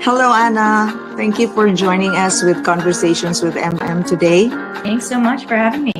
Hello, Anna. Thank you for joining us with Conversations with MM today. Thanks so much for having me.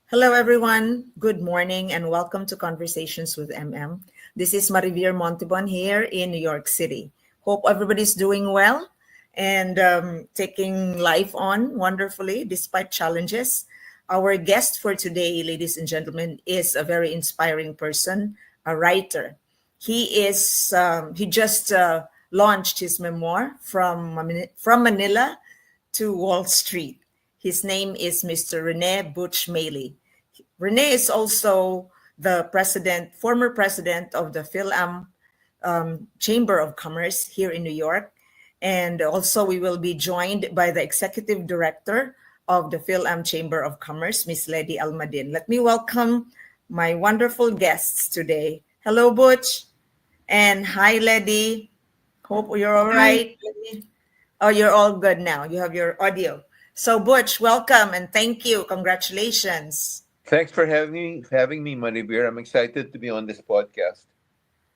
Hello, everyone. Good morning and welcome to Conversations with MM. This is Marivir Montibon here in New York City. Hope everybody's doing well and taking life on wonderfully despite challenges. Our guest for today, ladies and gentlemen, is a very inspiring person, a writer. He just launched his memoir from Manila to Wall Street. His name is Mr. Rene Butch Meily. Rene is also the former president of the Phil-Am Chamber of Commerce here in New York. And also we will be joined by the executive director of the Phil-Am Chamber of Commerce, Miss Ledy Almadin. Let me welcome my wonderful guests today. Hello, Butch. And hi, Ledy. Hope you're all right. Oh, you're all good now. You have your audio. So, Butch, welcome and thank you. Congratulations. Thanks for having me, Manibir. I'm excited to be on this podcast.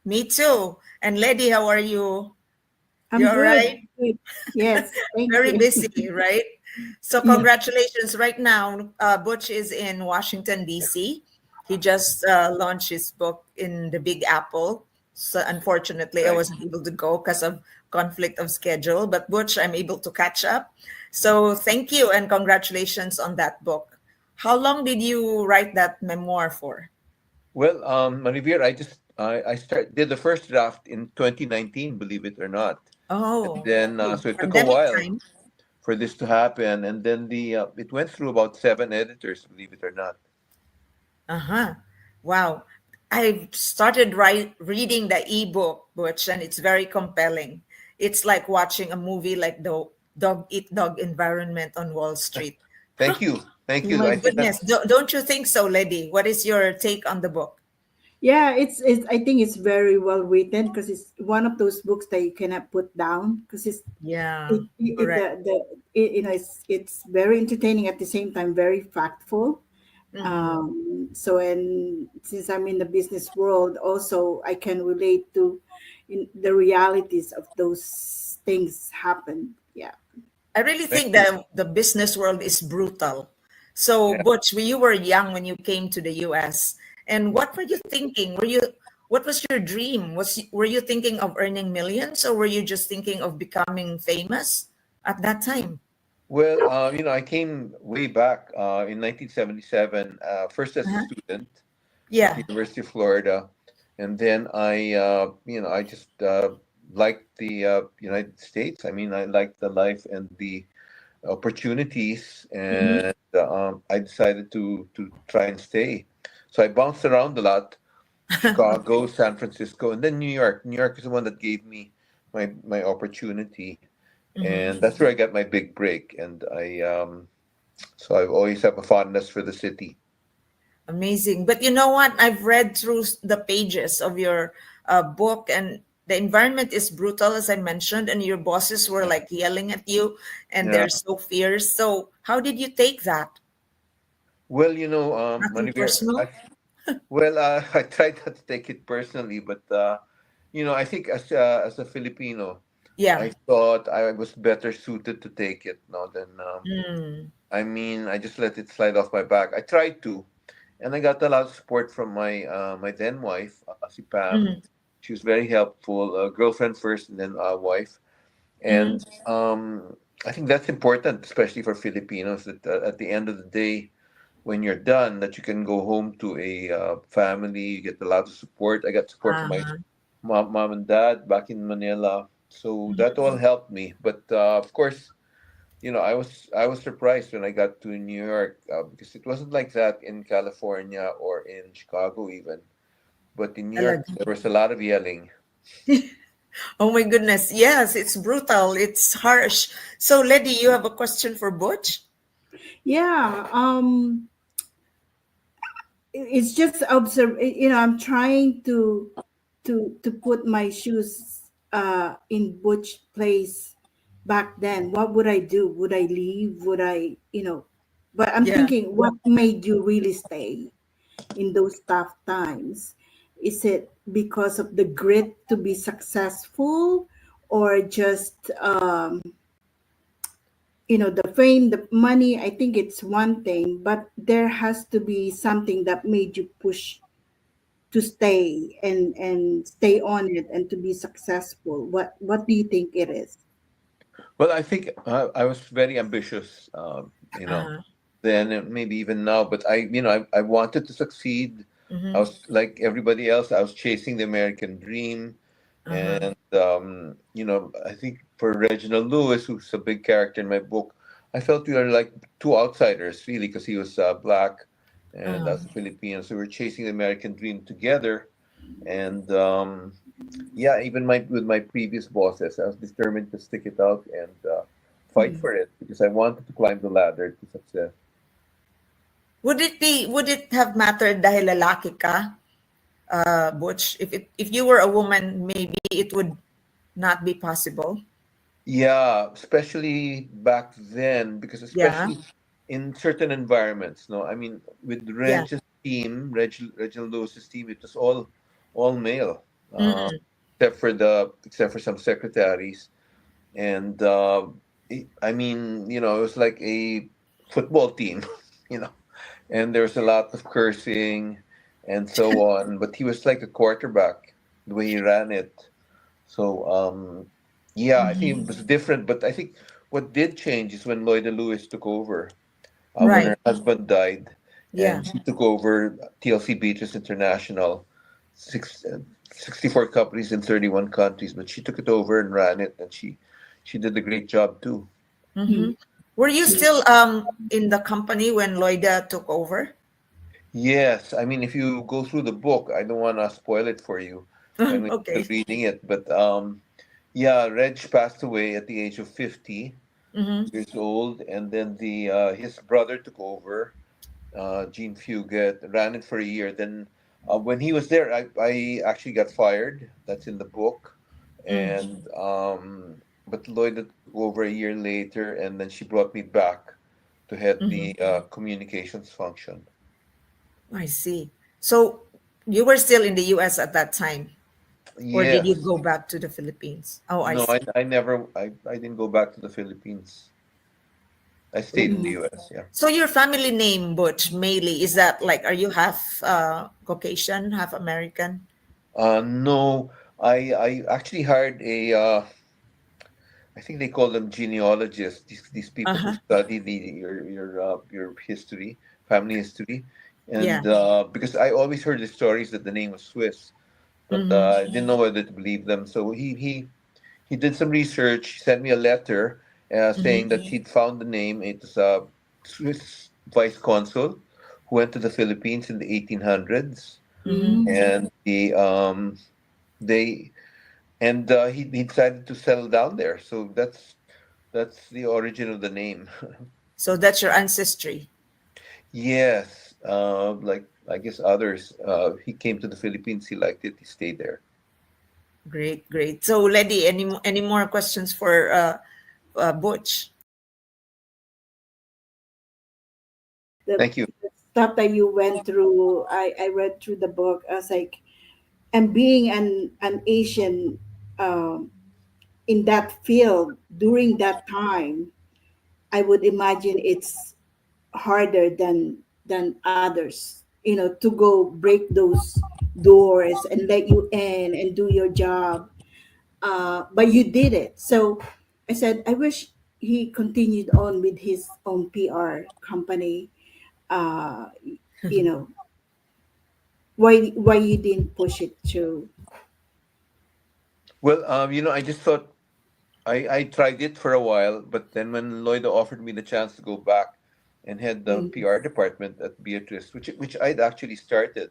Me too. And Ledy, how are you? I'm You're good. right. Good. Yes, thank Very you. busy, right? So, congratulations. Right now, Butch is in Washington, D.C. He just launched his book in the Big Apple. So, unfortunately, I Right. wasn't able to go because of conflict of schedule. But, Butch, I'm able to catch up. So, thank you and congratulations on that book. How long did you write that memoir for? Well, Manibir, did the first draft in 2019, believe it or not. And Oh, then okay. so it took a Pandemic while time. for this to happen, and then the it went through about 7 editors, believe it or not. Uh-huh. Wow. I've started reading the ebook, Butch, and it's very compelling. It's like watching a movie like the dog eat dog environment on Wall Street. Thank Oh you. my I think Goodness, that's don't you think so, Ledy? What is your take on the book? Yeah, it's I think it's very well written because it's one of those books that you cannot put down because Yeah, correct. it's very entertaining at the same time very factful. Mm-hmm. So and since I'm in the business world, also I can relate to the realities of those things happen. Yeah. I really thank think you. that the business world is brutal. So, Yeah. Butch, when you were young when you came to the US, and what were you thinking? What was your dream? Were you thinking of earning millions, or were you just thinking of becoming famous at that time? Well, I came way back in 1977, first as a Uh-huh. student at Yeah. the University of Florida, and then I just liked the United States. I mean, I liked the life and the opportunities, Mm-hmm. and I decided to try and stay. So I bounced around a lot: Chicago, San Francisco, and then New York. New York is the one that gave me my opportunity, Mm-hmm. and that's where I got my big break. And so I always have a fondness for the city. Amazing. But you know what? I've read through the pages of your book, and the environment is brutal, as I mentioned, and your bosses were Yeah. like yelling at you, and Yeah. they're so fierce. So, how did you take that? Well, Nothing Manivir, personal? I tried not to take it personally, but I think as a Filipino, Yeah. I thought I was better suited to take it now than. Mm. I mean, I just let it slide off my back. I tried to, and I got a lot of support from my then wife, si Pam. Mm. She was very helpful. Girlfriend first, and then wife. Mm. And I think that's important, especially for Filipinos. That at the end of the day, when you're done, that you can go home to a family. You get a lot of support. I got support from my Uh-huh. mom and dad back in Manila, so that Mhm. all helped me. But of course, I was surprised when I got to New York because it wasn't like that in California or in Chicago even. But in New York, Talaga. there was a lot of yelling. Oh my goodness. Yes, it's brutal. It's harsh. So, Ledy, you have a question for Butch? Yeah. It's just observe. I'm trying to put my shoes in Butch place back then. What would I do? Would I leave? Would I, but I'm Yeah. thinking, what made you really stay in those tough times? Is it because of the grit to be successful, or just the fame, the money? I think it's one thing, but there has to be something that made you push to stay and stay on it and to be successful. What do you think it is? Well, I think I was very ambitious, Uh-huh. then and maybe even now. But I wanted to succeed. I Mm-hmm. was like everybody else. I was chasing the American dream, Uh-huh. and I think for Reginald Lewis, who's a big character in my book, I felt we were like two outsiders, really, because he was black, and Uh-huh. I was Filipino. So we were chasing the American dream together, and yeah, even with my previous bosses, I was determined to stick it out and fight Mm. for it because I wanted to climb the ladder to success. Would it have mattered dahil lalaki ka, Butch? If you were a woman, maybe it would not be possible. Yeah, especially back then, because Yeah. especially in certain environments, no, I mean, with Yeah. Reginald Lewis's team, it was all male, Mm-hmm. except for some secretaries, and I mean, it was like a football team, you know, and there was a lot of cursing and so on. But he was like a quarterback the way he ran it. So yeah, I think it was different. But I think what did change is when Lloyd Lewis took over. When Right. her husband died, Yeah. and she took over TLC Beaches International, six, uh, 64 companies in 31 countries. But she took it over and ran it, and she did a great job too. Mm-hmm. Were you Mm. still in the company when Loida took over? Yes, I mean, if you go through the book, I don't want to spoil it for you when we're Okay. reading it, but yeah, Reg passed away at the age of 50 Mm-hmm. years old, and then the his brother took over, Gene Fugit, ran it for a year. Then when he was there, I actually got fired. That's in the book, Mm. and but Lloyd took over a year later, and then she brought me back to head Mm-hmm. the communications function. I see. So you were still in the US at that time, or did you Yes. go back to the Philippines? Oh, I No, see. I didn't go back to the Philippines. I stayed in the Okay. US, yeah. So your family name, Butch, Meily, is that like, are you half Caucasian, half American? No, I actually hired I think they call them genealogists, these people who Uh-huh. study your history, family history. Yeah. And because I always heard the stories that the name was Swiss, but Mm-hmm. I didn't know whether to believe them. So he did some research, sent me a letter saying Mm-hmm. that he'd found the name. It was a Swiss vice consul who went to the Philippines in the 1800s, Mm-hmm. Mm. and they he decided to settle down there. So that's the origin of the name. So that's your ancestry. Yes, like I guess others. He came to the Philippines. He liked it. He stayed there. Great, great. So, Ledy, any more questions for Butch? the, Thank you. the stuff that you went through, I read through the book. I was like, and being an Asian um, in that field during that time, I would imagine it's harder than others, to go break those doors and let you in and do your job. But you did it. So I said, I wish he continued on with his own PR company. uh you know why you didn't push it through. Well, I just thought I tried it for a while, but then when Lloyd offered me the chance to go back and head the Mm. PR department at Beatrice, which I'd actually started,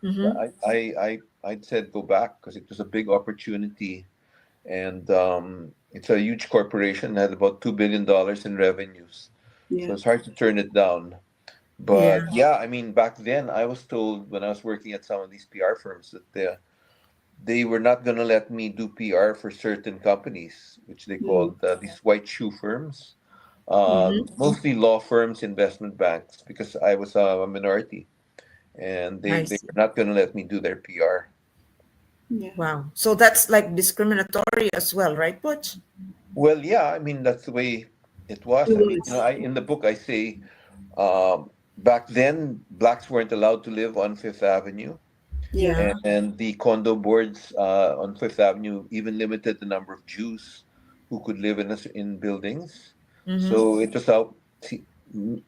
Mm-hmm. I'd said go back because it was a big opportunity. and it's a huge corporation, had about $2 billion in revenues, so Yeah. it's hard to turn it down. But Yeah. yeah, I mean, back then I was told when I was working at some of these PR firms that they were not going to let me do PR for certain companies, which they Mm. called these white shoe firms, Mm-hmm. mostly law firms, investment banks, because I was a minority, and I they see. were not going to let me do their PR. Yeah. Wow. So that's like discriminatory as well, right, Butch? Well, yeah, I mean that's the way it was. It I mean, was. I in the book I say back then blacks weren't allowed to live on Fifth Avenue, Yeah. Yeah. and the condo boards on Fifth Avenue even limited the number of Jews who could live in buildings. Mm-hmm. So it was out. See,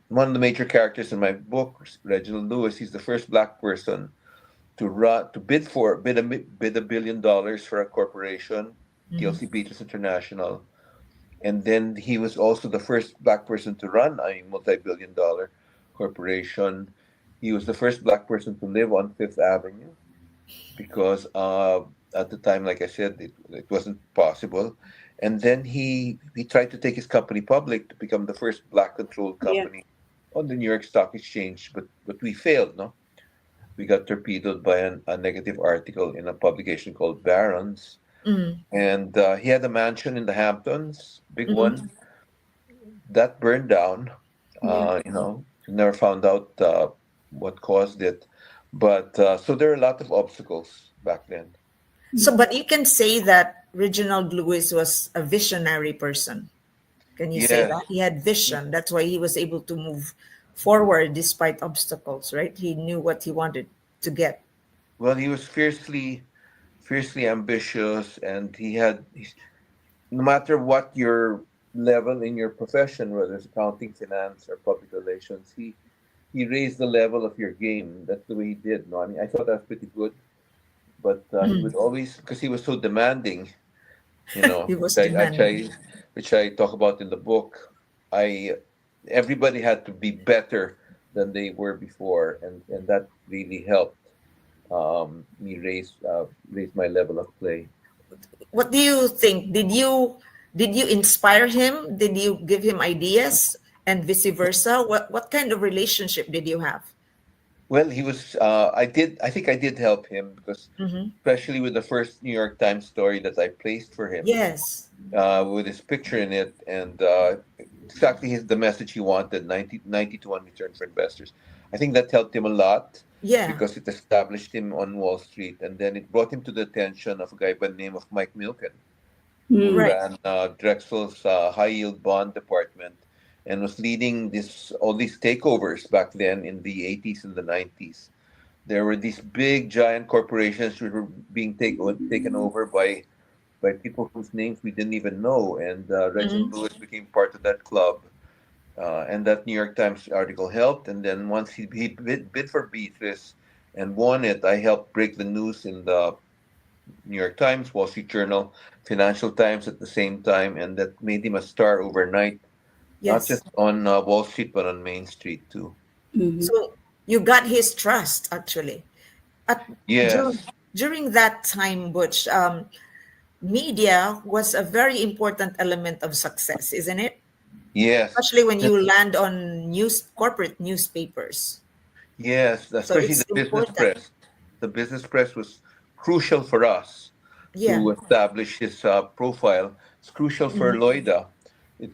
one of the major characters in my book, Reginald Lewis, he's the first black person to bid $1 billion for a corporation, Mm-hmm. TLC Beaches International, and then he was also the first black person to run a multi-billion-dollar corporation. He was the first black person to live on Fifth Avenue because at the time, like I said, it wasn't possible. And then he tried to take his company public to become the first black-controlled Yeah. company on the New York Stock Exchange, but we failed. No, we got torpedoed by a negative article in a publication called Barron's, Mm-hmm. and he had a mansion in the Hamptons, big Mm-hmm. one that burned down. Yeah. Never found out what caused it, but so there are a lot of obstacles back then. So, but you can say that Reginald Lewis was a visionary person. Can you say Yes. that? He had vision. That's why he was able to move forward despite obstacles, right? He knew what he wanted to get. Well, he was fiercely ambitious, and no matter what your level in your profession, whether it's accounting, finance, or public relations, he raised the level of your game. That's the way he did. No, I mean, I thought that was pretty good, but he Mm. would always, because he was so demanding, He was which demanding. I talk about in the book. I Everybody had to be better than they were before, and that really helped me raise my level of play. What do you think? Did you inspire him? Did you give him ideas and vice versa? What kind of relationship did you have? Well, he was. I think I did help him because, Mm-hmm. especially with the first New York Times story that I placed for him, Yes. with his picture in it, and exactly the message he wanted, 90 to 1 return for investors. I think that helped him a lot Yeah. because it established him on Wall Street, and then it brought him to the attention of a guy by the name of Mike Milken, who Mm. Right. ran Drexel's high yield bond department and was leading this all these takeovers back then in the 80s and the 90s. There were these big giant corporations which were being taken over by people whose names we didn't even know, and Mm-hmm. Reginald Lewis became part of that club. And that New York Times article helped. And then once he bid for Beatrice and won it, I helped break the news in the New York Times, Wall Street Journal, Financial Times at the same time, and that made him a star overnight, not Yes. just on Wall Street but on Main Street too. Mhm. So you got his trust actually. At during, Yes, during that time, Butch, media was a very important element of success, isn't it? yes, Especially when and you land on corporate newspapers. yes, So especially it's the business important. press. The business press was crucial for us Yeah. to establish his profile. It's crucial for Mhm. Loida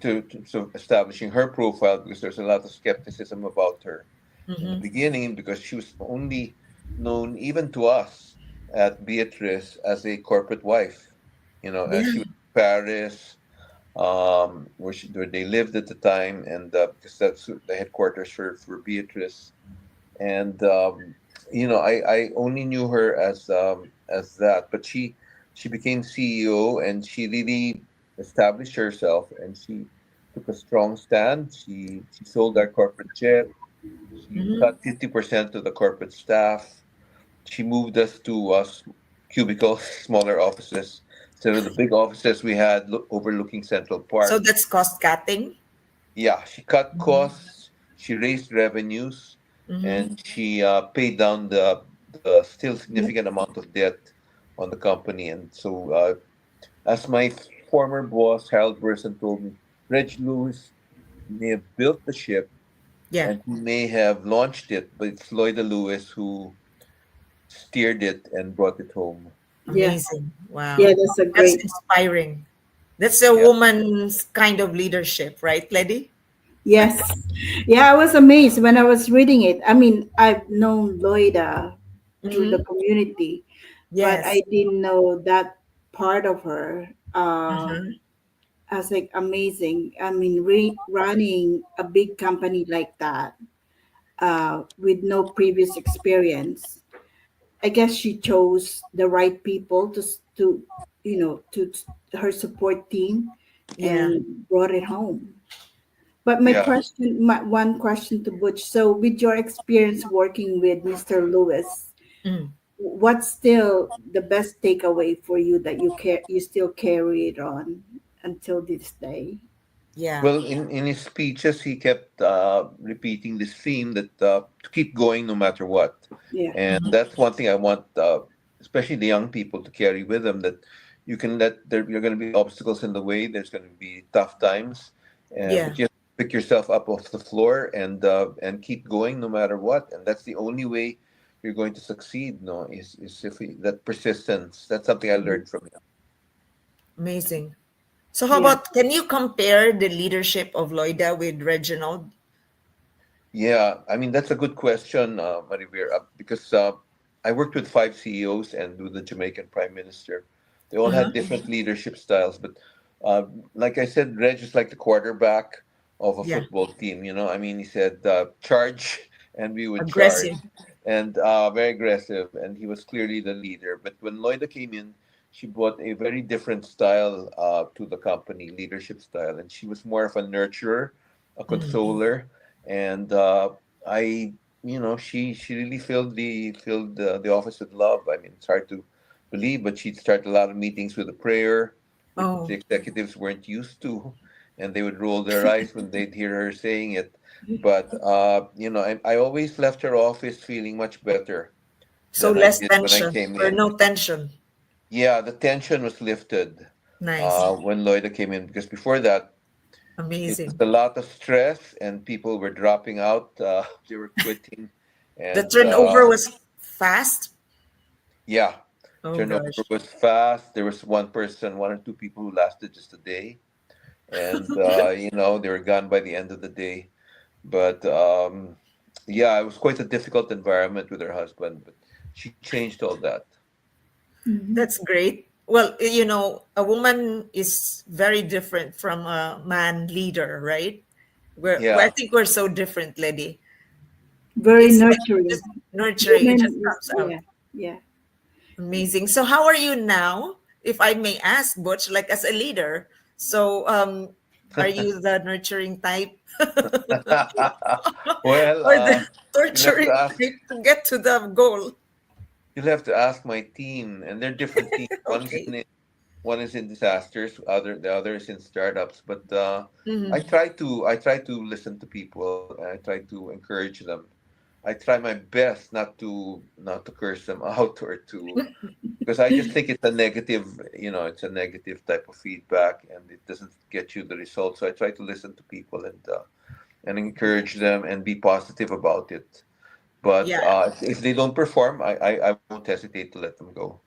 to establishing her profile because there's a lot of skepticism about her in the Mhm. beginning because she was only known even to us at Beatrice as a corporate wife. As Yeah. she was in Paris, where they lived at the time, and because that's the headquarters for Beatrice, and I only knew her as that, but she became CEO and she really established herself, and she took a strong stand. She sold our corporate jet. She Mhm. cut 50% of the corporate staff. She moved us to cubicles, smaller offices, instead of the big offices we had overlooking Central So Park. that's cost cutting. Yeah, she cut Mhm. costs, she raised revenues, Mhm. and she paid down the still Yeah. significant amount of debt on the company. And so as my former boss, Harold Burson, told me, Reg Lewis may have built the ship Yeah. and he may have launched it, but it's Lloyda Lewis who steered it and brought it home. Yeah. Amazing. Yeah, Wow. that's a That's great. inspiring. That's a Yeah. woman's kind of leadership, right, Ledy? Yes. Yeah, I was amazed when I was reading it. I mean, I've known Loida through the Mm-hmm. community, but I Yes. didn't know that part of her. Uh-huh. I was like, amazing. I mean, running a big company like that with no previous experience. I guess she chose the right people to her support team Yeah. and brought it home. But my Yeah. question, my one question to Butch. So, with your experience working with Mr. Lewis, Mm. what's still the best takeaway for you that you still carry it on until this day? Yeah. Well, in his speeches, he kept repeating this theme that to keep going no matter what. Yeah. And Mhm. that's one thing I want, especially the young people, to carry with them, that you can you're going to be obstacles in the way. There's going to be tough times, Yeah. but you have to pick yourself up off the floor and keep going no matter what. And that's the only way you're going to succeed. No, is if that persistence. That's something I Mhm. learned from him. Amazing. So how Yeah. about, can you compare the leadership of Loida with Reginald? Yeah, I mean that's a good question, Marivir, because I worked with five CEOs and with the Jamaican Prime Minister. They all Uh-huh. had different leadership styles, but uh, like I said, Reg is like the quarterback of a Yeah. football team. I mean, he said charge, and we would charge, Aggressive. and very aggressive, and he was clearly the leader. But when Loida came in, she brought a very different style to the company, leadership style, and she was more of a nurturer, a Mm. consoler, and I, she really filled the office with love. I mean, it's hard to believe, but she'd start a lot of meetings with a prayer, which the Oh, executives weren't used to, and they would roll their eyes when they'd hear her saying it. But I always left her office feeling much better so than I less did when I tension came or in. no tension. Yeah, the tension was lifted Nice. when Lloyda came in because before that it was Amazing. a lot of stress and people were dropping out. They were quitting, The and turnover was fast. yeah, Oh turnover gosh. was fast. There was one or two people who lasted just a day, and they were gone by the end of the day. But yeah, it was quite a difficult environment with her husband, but she changed all that. Mhm. That's great. Well, a woman is very different from a man leader, right? I Yeah, think we're so different, Lady. Very It's like nurturing. just nurturing. It just Women is comes out. yeah, yeah. Amazing. So how are you now? If I may ask, Butch, like as a leader. So are you the nurturing type well, or the you'll have to torturing ask. type to get to the goal? You'll have to ask my team, and they're different teams. Okay. One is in disasters, the other is in startups. But I Mhm. try to listen to people. And I try to encourage them. I try my best not to curse them out or to because I just think it's a negative type of feedback, and it doesn't get you the results. So I try to listen to people and encourage them and be positive about it. But Yeah. if they don't perform, I won't hesitate to let them go.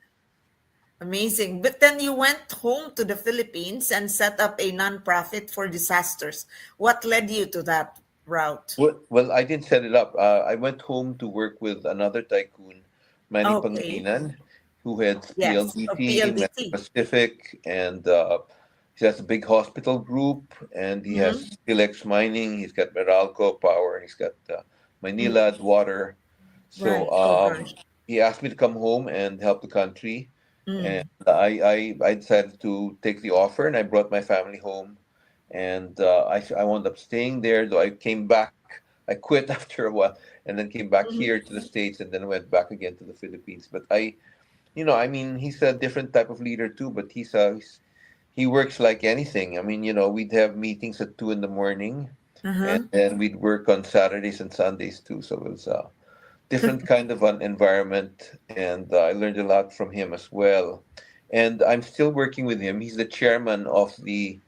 Amazing. But then you went home to the Philippines and set up a nonprofit for disasters. What led you to that route? Well, I didn't set it up. I went home to work with another tycoon, Manny Okay. Pangilinan, who heads Yes. A PLDT, Metro PLDT. Pacific, and he has a big hospital group, and he Mm-hmm. has Philex Mining, he's got Meralco Power, and he's got Manila Water. So Right. Oh gosh. he asked me to come home and help the country, and Mm. I decided to take the offer, and I brought my family home, and I wound up staying there. Though I came back, I quit after a while, and then came back here Mhm. to the States, and then went back again to the Philippines. But I mean, he's a different type of leader too, but he works like anything. I mean, we'd have meetings at 2 in the morning, and Uh-huh. then we'd work on Saturdays and Sundays too. So it was different kind of an environment, and I learned a lot from him as well. and I'm still working with him. He's the chairman of the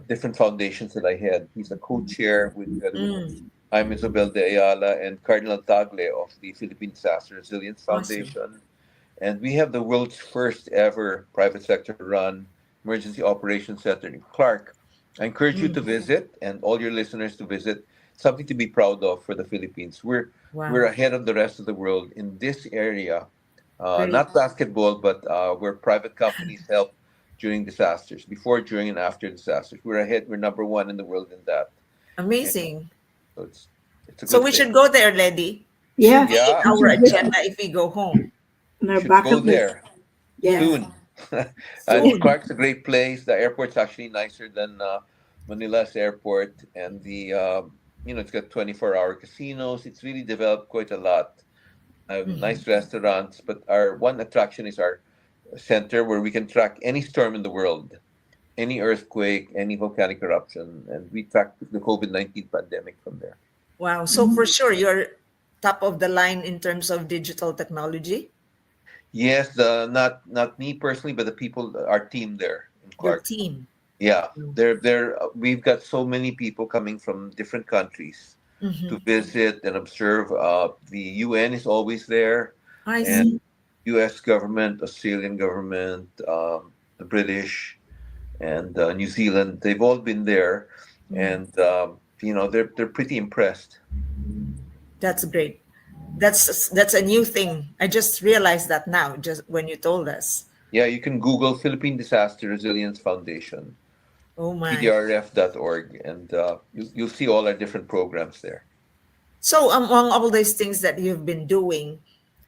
different foundations that I had. He's a co-chair with together with Mm, I'm Isabel de Ayala and Cardinal Tagle of the Philippine Disaster Resilience awesome. Foundation. And we have the world's first ever private sector run emergency operations center in Clark. I encourage you to Mm, visit and all your listeners to visit. Something to be proud of for the Philippines. We're wow, ahead of the rest of the world in this area. great. Not basketball, but where private companies help during disasters, before, during, and after disasters. We're ahead. We're number one in the world in that. And Amazing. so it's a So good we thing. should go there, Lady. Should Yes, be in Yeah, we our should agenda visit if we go home. on you our should go bucket list. there Yes. Yeah, soon. soon. Clark's a great place. The airport's actually nicer than Manila's airport, and it's got 24-hour casinos. It's really developed quite a lot. Mhm. Nice restaurants, but our one attraction is our center where we can track any storm in the world, any earthquake, any volcanic eruption, and we track the COVID-19 pandemic from there. Wow. So for Mhm. sure, you're top of the line in terms of digital technology. Yes, not me personally, but the people, our team there in Your Clark. team. Yeah, we've got so many people coming from different countries Mm-hmm. to visit and observe. The UN is always there, I and see. Mhm. U.S. government, Australian government, the British, and New Zealand. They've all been there, Mm. and they're pretty impressed. That's great. That's a new thing. I just realized that now, just when you told us. Yeah, you can Google Philippine Disaster Resilience Foundation, Oh my. pdrf.org, and you'll see all our different programs there. So among all these things that you've been doing,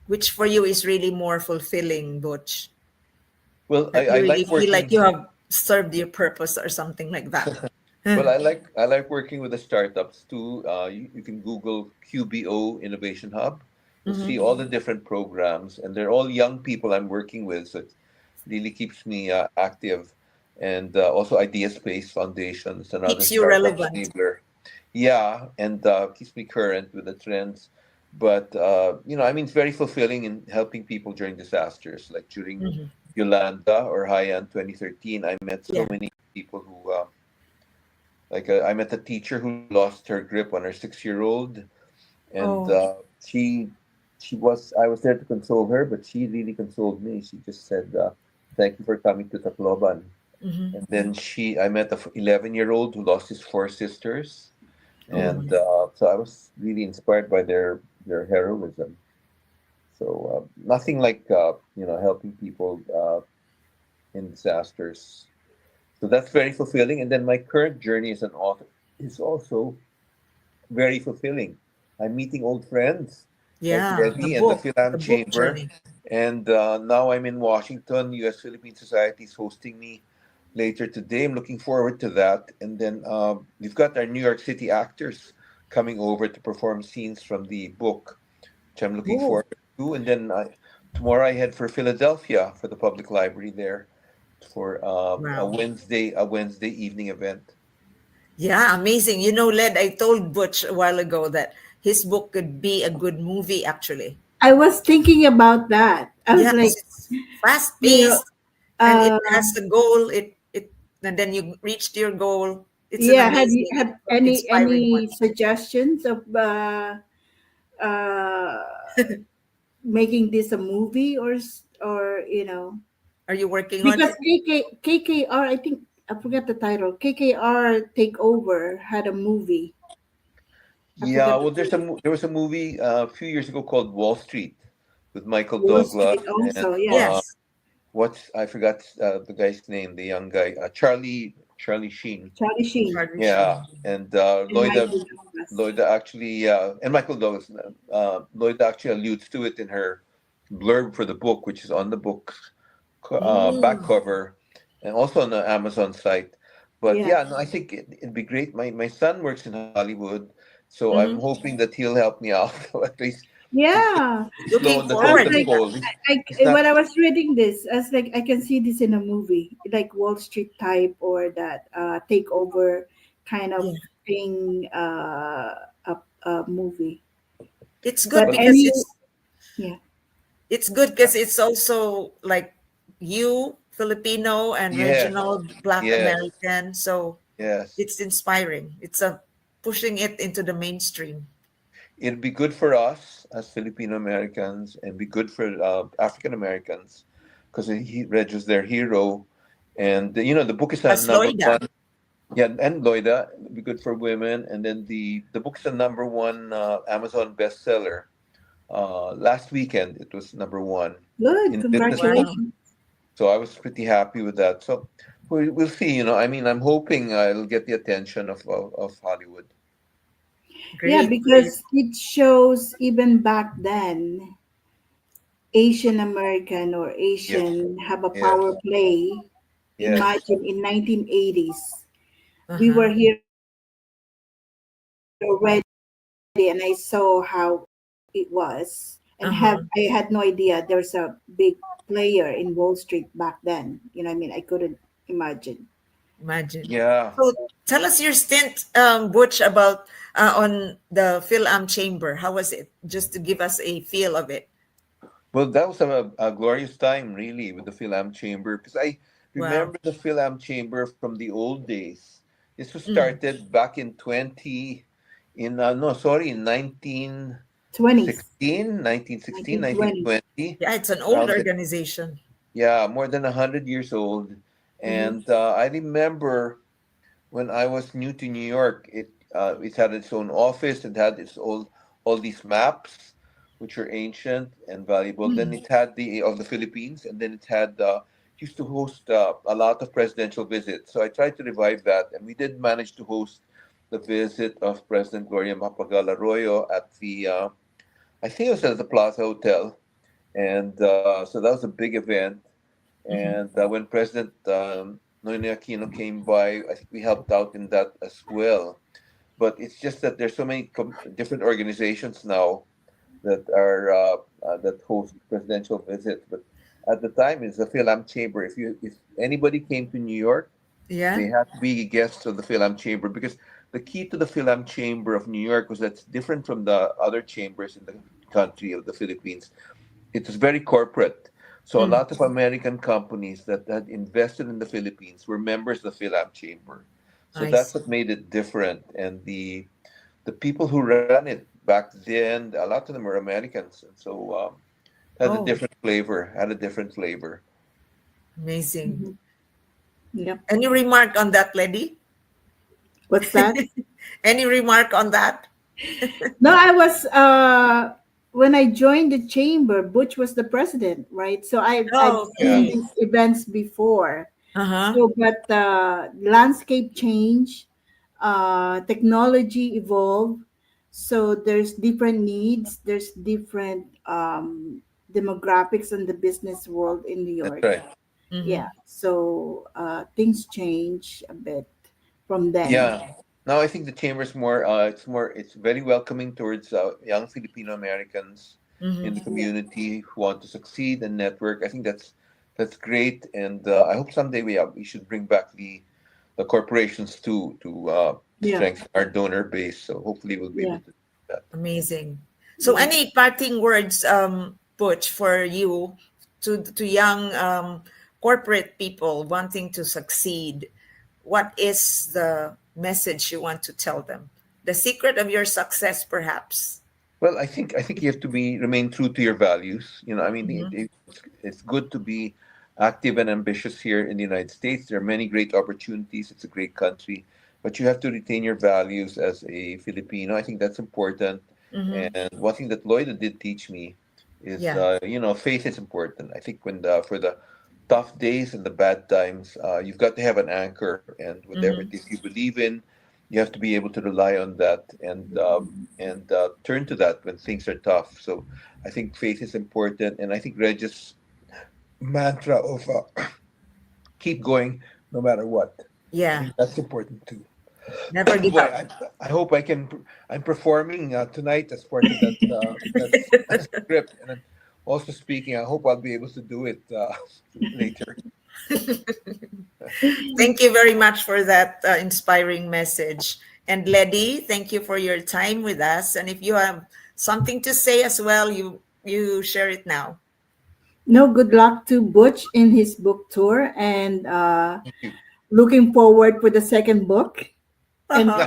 which for you is really more fulfilling, Butch? Well, That you I really like feel like working. you have served your purpose or something like that. Well, Huh. I like working with the startups too. You can Google QBO Innovation Hub. You'll see Mhm. all the different programs, and they're all young people I'm working with, so it really keeps me active. And also Idea Space Foundation is another Keeps you startup relevant. enabler. Yeah, and keeps me current with the trends. But I mean, it's very fulfilling in helping people during disasters, like during Mhm. Yolanda or Haiyan 2013. I met so Yeah. many people who I met a teacher who lost her grip on her 6-year-old, and Oh. I was there to console her, but she really consoled me. She just said, "Thank you for coming to Tacloban." Mhm. And then I met a 11-year-old who lost his four sisters, Oh and my. so I was really inspired by their heroism. So nothing like helping people in disasters. So that's very fulfilling. And then my current journey as an author is also very fulfilling. I'm meeting old friends like Yeah. Ledy and the The Philam book Chamber. journey. And now I'm in Washington. U.S. Philippine Society is hosting me later today. I'm looking forward to that. And then we've got our New York City actors coming over to perform scenes from the book, which I'm looking Oh, forward to. And then tomorrow I head for Philadelphia for the public library there for wow. a Wednesday evening event. Yeah, amazing. You know, Led, I told Butch a while ago that his book could be a good movie, actually. I was thinking about that. I was Yes, like, it's fast you know, paced and it uh, has a goal. And then you reached your goal. It's an yeah. Have you amazing, have inspiring one. any suggestions of uh, making this a movie or Are you working on because it? KKR, I think I forgot the title. KKR Takeover had a movie. I Yeah, forgot the well, title. there was a movie a few years ago called Wall Street with Michael Wall Douglas Street and also, yes. Yes. what's I forgot the guy's name, the young guy, Charlie Sheen. Charlie Sheen Charlie Yeah, Sheen. and and Michael Douglas. Lloyda actually and Michael Douglas. Lloyda actually alludes to it in her blurb for the book, which is on the book back Mm, cover and also on the Amazon site. But Yeah. yeah, no, I think it'd be great. My son works in Hollywood, so I'm mhm. hoping that he'll help me out. At least Yeah. he's slow Looking on the I was forward totem to like, that. pole. He's not. when I was reading this, I was like, I can see this in a movie, like Wall Street type or that takeover kind of Yeah. thing, a movie. It's good But Well, because any, it's yeah, it's good because it's also like you, Filipino, and Yes, Reginald, Black yes, American. So yes. it's inspiring. It's a pushing it into the mainstream. It'd be good for us as Filipino Americans, and be good for African Americans, because he Reg is their hero, and the book is a As number Loida. one. Yeah, and Loida would be good for women, and then the book's a number one Amazon bestseller. Last weekend it was number one Good. in business book, Wow. Congratulations. so I was pretty happy with that. So we'll see. I mean, I'm hoping it'll get the attention of Hollywood. Yeah, Great, great. because it shows even back then, Asian American or Yes, Asian have a yes, power play. yes. Imagine in 1980s, we were Uh-huh. here already, and I saw how it was, and Uh-huh. I had no idea there's a big player in Wall Street back then. You know, what I mean, I couldn't imagine. Imagine. Yeah. So tell us your stint, Butch, about on the Phil-Am Chamber. How was it? Just to give us a feel of it. Well, that was a glorious time, really, with the Phil-Am Chamber, because I Wow. remember the Phil-Am Chamber from the old days. This was Mm. started back in 20, in no, sorry, in 20s, 1916, 1920s. 1920, Yeah, it's an old around the, organization. yeah, more than 100 years old. Mm-hmm. And I remember when I was new to New York, it had its own office. It had its all these maps, which are ancient and valuable. Then it had the of the Philippines, and then it had used to host a lot of presidential visits. So I tried to revive that, and we did manage to host the visit of President Gloria Macapagal Arroyo at the I think it was at the Plaza Hotel, and so that was a big event. Mhm. And when President Noynoy Aquino came by, I think we helped out in that as well. But it's just that there's so many different organizations now that host presidential visits. But at the time, it's the Phil-Am Chamber. If anybody came to New York, Yeah. they had to be guests of the Phil-Am Chamber, because the key to the Phil-Am Chamber of New York was that it's different from the other chambers in the country of the Philippines. It was very corporate. So a Mm. lot of American companies that had invested in the Philippines were members of the Phil-Am Chamber. So I that's see. what made it different. And the people who ran it back then, a lot of them were Americans, and so had a Oh, different flavor. Had a different flavor. amazing. Mm-hmm. Yep. Any remark on that, lady? What's that? Any remark on that? No, I was when I joined the chamber, Butch was the president, right? So I've Oh, seen Yeah, okay. these events before. Uh-huh. So, but landscape change, technology evolve. So there's different needs. There's different demographics in the business world in New that's York. right. Yeah. Mm-hmm. So things change a bit from then. Yeah. Now I think the chamber's more. It's very welcoming towards young Filipino Americans in Mm-hmm. the community who want to succeed and network. I think that's great, and I hope someday we should bring back the corporations too to Yeah. strengthen our donor base. So hopefully we'll be Yeah. able to do that. Amazing. So, Yeah. any parting words, Butch, for you to young corporate people wanting to succeed? What is the message you want to tell them? The secret of your success, perhaps. Well, I think you have to remain true to your values. I mean, Mm-hmm. it's good to be active and ambitious here in the United States. There are many great opportunities. It's a great country, but you have to retain your values as a Filipino. I think that's important. Mm-hmm. And one thing that Lloyd did teach me is, Yeah. faith is important. I think for the tough days and the bad times, you've got to have an anchor, and whatever it Mm-hmm. is you believe in, you have to be able to rely on that, and turn to that when things are tough. So I think faith is important, and I think Regis' mantra of keep going no matter what. I Yeah. think that's important too. Never give Boy, up. I hope I can. I'm performing tonight as part of that script, and I'm also speaking. I hope I'll be able to do it later. Thank you very much for that inspiring message. And Ledy, thank you for your time with us. And if you have something to say as well, you share it now. No, good luck to Butch in his book tour, and Thank you. looking forward for the second book and for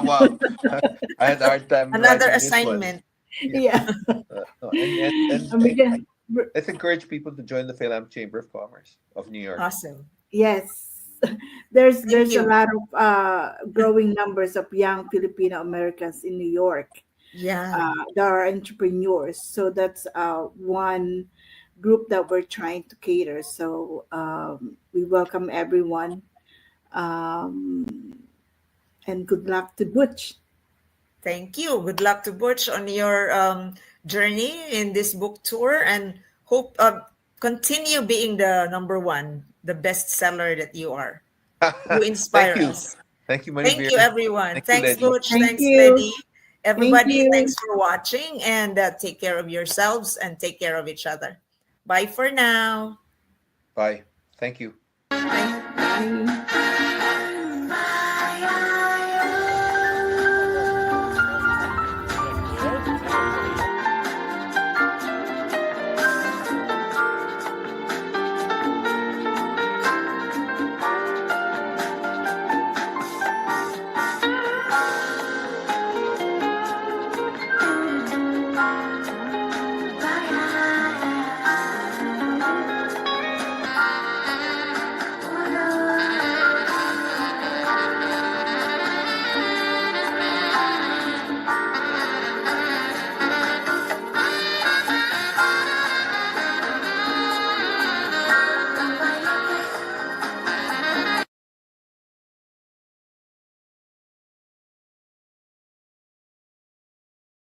Wow, I had a hard time Another writing this one. assignment. Yeah. yeah. No, and Because let's encourage people to join the Philippine Chamber of Commerce of New York. Awesome. yes, Thank there's a you. lot of growing numbers of young Filipino Americans in New York Yeah. that are entrepreneurs. So that's one group that we're trying to cater. So we welcome everyone, um, and good luck to Butch. Thank you. Good luck to Butch on your journey in this book tour, and hope continue being the number one, the best seller that you are. You Thank inspire you. us. Thank you, Thank you, Marivir. everyone. Thank you, Thanks, Ledy. Butch. Thank Thanks, you. Ledy. Thank Everybody, thanks you. for watching, and take care of yourselves and take care of each other. Bye for now. Bye. Thank you. Thank Bye.